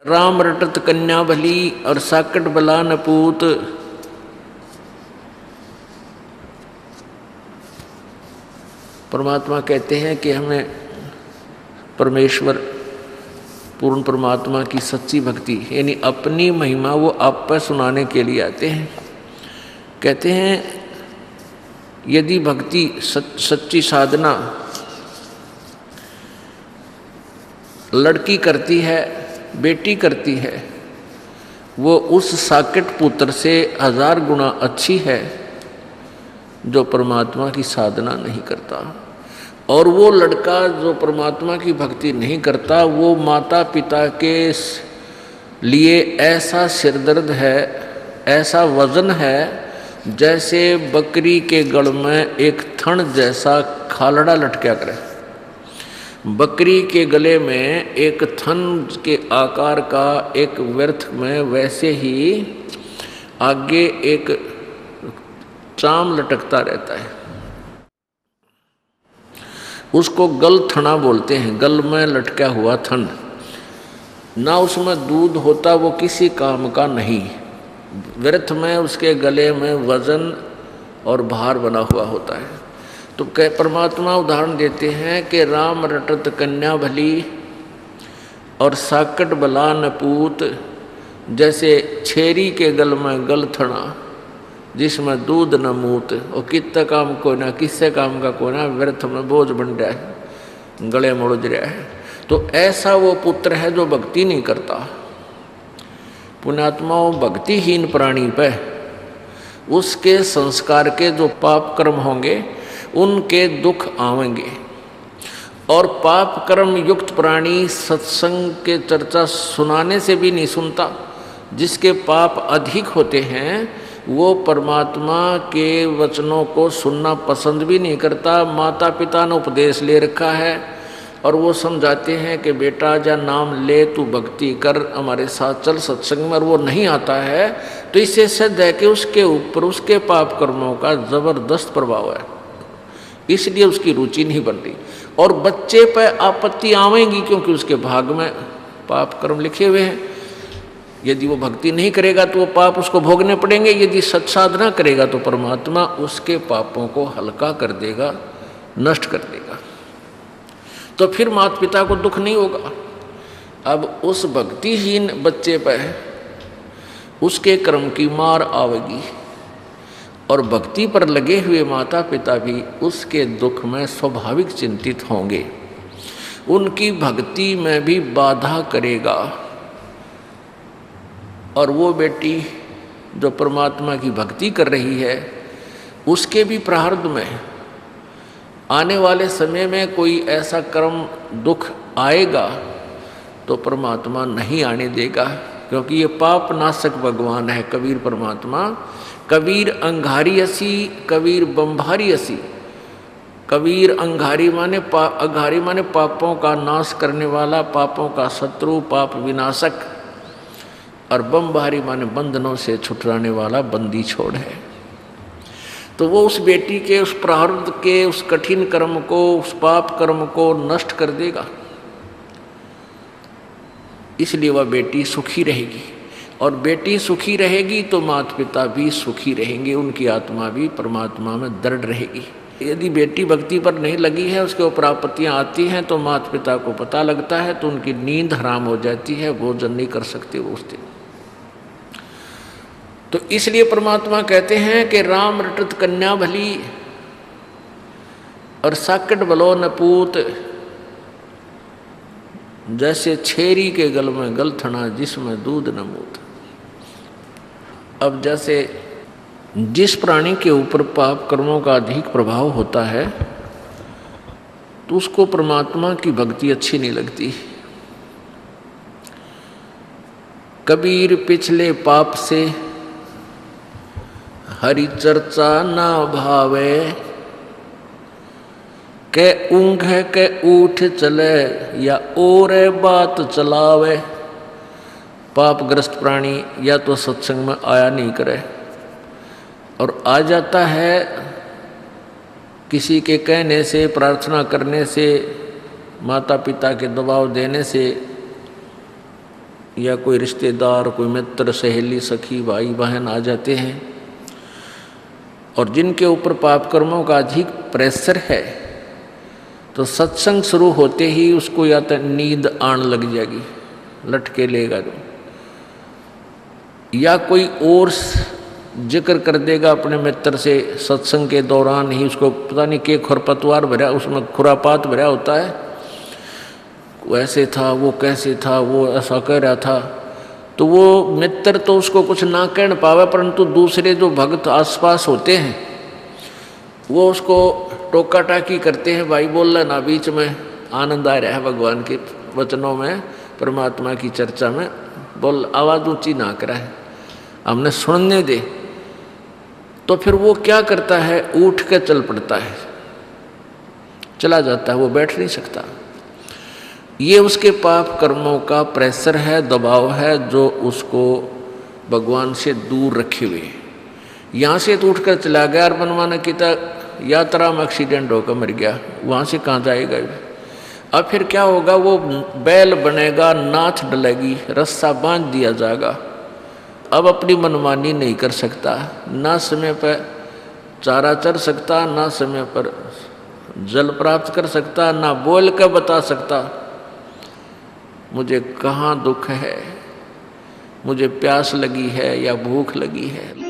राम रटत कन्या भली और साकट बला न पूत। परमात्मा कहते हैं कि हमें परमेश्वर पूर्ण परमात्मा की सच्ची भक्ति यानी अपनी महिमा वो आप पर सुनाने के लिए आते हैं। कहते हैं यदि भक्ति सच्ची साधना लड़की करती है, बेटी करती है, वो उस साकेत पुत्र से 1000 गुना अच्छी है जो परमात्मा की साधना नहीं करता। और वो लड़का जो परमात्मा की भक्ति नहीं करता वो माता पिता के लिए ऐसा सिरदर्द है, ऐसा वजन है जैसे बकरी के गल में एक थन जैसा खालड़ा लटका करे। बकरी के गले में एक थन के आकार का एक व्यर्थ में वैसे ही आगे एक चाम लटकता रहता है। उसको गल थना बोलते हैं, गल में लटका हुआ थन। ना उसमें दूध होता, वो किसी काम का नहीं। व्यर्थ में उसके गले में वजन और भार बना हुआ होता है। तो परमात्मा उदाहरण देते हैं कि राम रटत कन्या भली और साकट बला न पूत। जैसे छेरी के गल में गल थना जिसमें दूध न मूत। और कितना काम को ना, किससे काम का को ना, व्यर्थ में बोझ बन रहा है, गले में उलझ रहा है। तो ऐसा वो पुत्र है जो भक्ति नहीं करता। पुण्यात्माओं, भक्तिहीन प्राणी पे उसके संस्कार के जो पाप कर्म होंगे उनके दुख आवेंगे। और पाप कर्म युक्त प्राणी सत्संग के चर्चा सुनाने से भी नहीं सुनता। जिसके पाप अधिक होते हैं वो परमात्मा के वचनों को सुनना पसंद भी नहीं करता। माता पिता ने उपदेश ले रखा है और वो समझाते हैं कि बेटा जा नाम ले, तू भक्ति कर, हमारे साथ चल सत्संग में, और वो नहीं आता है तो इससे सिद्ध है कि उसके ऊपर उसके पाप कर्मों का जबरदस्त प्रभाव है, इसलिए उसकी रुचि नहीं बन रही। और बच्चे पर आपत्ति आवेगी क्योंकि उसके भाग में पाप कर्म लिखे हुए हैं। यदि वो भक्ति नहीं करेगा तो वो पाप उसको भोगने पड़ेंगे। यदि सत्साधना करेगा तो परमात्मा उसके पापों को हल्का कर देगा, नष्ट कर देगा। तो फिर माता पिता को दुख नहीं होगा। अब उस भक्तिहीन बच्चे पर उसके कर्म की मार आवेगी और भक्ति पर लगे हुए माता पिता भी उसके दुख में स्वाभाविक चिंतित होंगे, उनकी भक्ति में भी बाधा करेगा। और वो बेटी जो परमात्मा की भक्ति कर रही है उसके भी प्रारब्ध में आने वाले समय में कोई ऐसा कर्म दुख आएगा तो परमात्मा नहीं आने देगा, क्योंकि ये पाप नाशक भगवान है कबीर परमात्मा। कबीर अंगारी असी, कबीर बम्भारी असी। कबीर अंगारी माने पापों का नाश करने वाला, पापों का शत्रु, पाप विनाशक। और बम्भारी माने बंधनों से छुटराने वाला, बंदी छोड़ है। तो वो उस बेटी के उस प्रारब्ध के उस कठिन कर्म को, उस पाप कर्म को नष्ट कर देगा। इसलिए वह बेटी सुखी रहेगी। और बेटी सुखी रहेगी तो माता पिता भी सुखी रहेंगे, उनकी आत्मा भी परमात्मा में दृढ़ रहेगी। यदि बेटी भक्ति पर नहीं लगी है, उसके ऊपर आपत्तियाँ आती हैं तो माता पिता को पता लगता है तो उनकी नींद हराम हो जाती है, भोजन नहीं कर सकते वो उस दिन। तो इसलिए परमात्मा कहते हैं कि राम रटत कन्या भली और साकट बलो न पूत। जैसे छेरी के गल में गल थना जिसमें दूध न मूत। अब जैसे जिस प्राणी के ऊपर पाप कर्मों का अधिक प्रभाव होता है तो उसको परमात्मा की भक्ति अच्छी नहीं लगती। कबीर पिछले पाप से हरि चर्चा ना भावे, के ऊँघ के उठ चले या और बात चलावे। पापग्रस्त प्राणी या तो सत्संग में आया नहीं करे और आ जाता है किसी के कहने से, प्रार्थना करने से, माता पिता के दबाव देने से, या कोई रिश्तेदार, कोई मित्र, सहेली, सखी, भाई बहन आ जाते हैं, और जिनके ऊपर पाप कर्मों का अधिक प्रेशर है, तो सत्संग शुरू होते ही उसको या तो नींद आने लग जाएगी, लटके लेगा जो, या कोई और जिक्र कर देगा अपने मित्र से सत्संग के दौरान ही, उसको पता नहीं के खरपतवार भरा, उसमें खुरापात भरा होता है, वैसे था, वो कैसे था, वो ऐसा कह रहा था, तो वो मित्र तो उसको कुछ ना कह पावे, परंतु दूसरे जो भक्त आसपास होते हैं वो उसको टोका टाकी करते हैं, भाई बोल ना बीच में, आनंद आ रहा है भगवान के वचनों में, परमात्मा की चर्चा में, बोल आवाज़ ऊंची ना करा है, हमने सुनने दे। तो फिर वो क्या करता है, उठ के चल पड़ता है, चला जाता है, वो बैठ नहीं सकता। ये उसके पाप कर्मों का प्रेशर है, दबाव है, जो उसको भगवान से दूर रखे हुए। यहाँ से तो उठकर चला गया और बनवाना की यात्रा में एक्सीडेंट होकर मर गया, वहाँ से कहाँ जाएगा। अब फिर क्या होगा, वो बैल बनेगा, नाथ डलेगी, रस्सा बांध दिया जाएगा, अब अपनी मनमानी नहीं कर सकता, ना समय पर चारा चर सकता, ना समय पर जल प्राप्त कर सकता, ना बोल कर बता सकता मुझे कहाँ दुख है, मुझे प्यास लगी है या भूख लगी है।